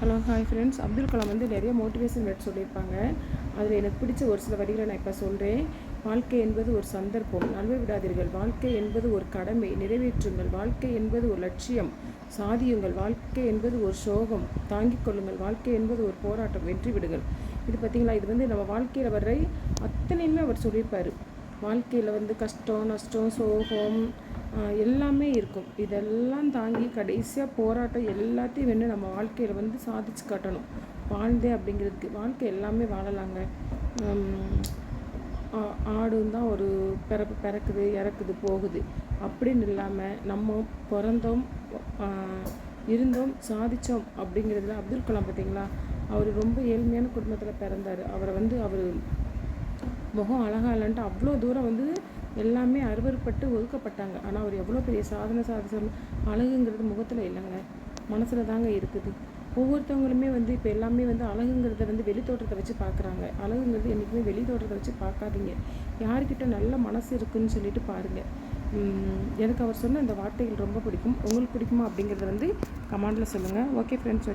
Hello hi friends. Abdul Kalam வந்து நிறைய motivation word சொல்லியிருப்பாங்க. அதில் எனக்கு பிடிச்ச ஒரு சில வரிகளை நான் இப்போ சொல்கிறேன். வாழ்க்கை என்பது ஒரு சந்தர்ப்பம், நழுவ விடாதீர்கள். வாழ்க்கை என்பது ஒரு கடமை, நிறைவேற்றுங்கள். வாழ்க்கை என்பது ஒரு லட்சியம், சாதியுங்கள். வாழ்க்கை என்பது ஒரு சோகம், தாங்கிக் கொள்ளுங்கள். வாழ்க்கை என்பது ஒரு போராட்டம், வெற்றி விடுங்கள். இது பார்த்திங்களா, இது வந்து நம்ம வாழ்க்கையில் வர்ற அத்தனையுமே அவர் சொல்லியிருப்பார். வாழ்க்கையில் வந்து கஷ்டம், நஷ்டம், சோகம் எல்லாமே இருக்கும். இதெல்லாம் தாங்கி கடைசியாக போராட்டம் எல்லாத்தையும் வந்து நம்ம வாழ்க்கையில் வந்து சாதிச்சு காட்டணும். வாழ்ந்தே அப்படிங்கிறதுக்கு வாழ்க்கை எல்லாமே வாழலாங்க. ஆடும் தான் ஒரு பிறக்குது, இறக்குது, போகுது அப்படின்னு இல்லாமல் நம்ம பிறந்தோம், இருந்தோம், சாதித்தோம் அப்படிங்கிறதுல அப்துல் கலாம் பார்த்திங்களா, அவர் ரொம்ப ஏழ்மையான குடும்பத்தில் பிறந்தார். அவர் முகம் அழகாக இல்லைன்ட்டு அவ்வளோ தூரம் வந்து எல்லாமே அருவறுப்பட்டு ஒதுக்கப்பட்டாங்க. ஆனால் அவர் எவ்வளோ பெரிய சாதனை சாதிச்சாலும் அழகுங்கிறது முகத்தில் இல்லைங்க, மனசில் தாங்க இருக்குது. ஒவ்வொருத்தவங்களுமே வந்து இப்போ எல்லாமே வந்து அழகுங்கிறத வந்து வெளி தோற்றத்தை வச்சு பார்க்குறாங்க. அழகுங்கிறது என்றைக்குமே வெளி தோற்றத்தை வச்சு பார்க்காதீங்க. யார்கிட்ட நல்ல மனசு இருக்குதுன்னு சொல்லிட்டு பாருங்கள். எனக்கு அவர் சொன்ன இந்த வார்த்தைகள் ரொம்ப பிடிக்கும். உங்களுக்கு பிடிக்குமா அப்படிங்கிறத வந்து கமெண்டில் சொல்லுங்கள். Okay friends.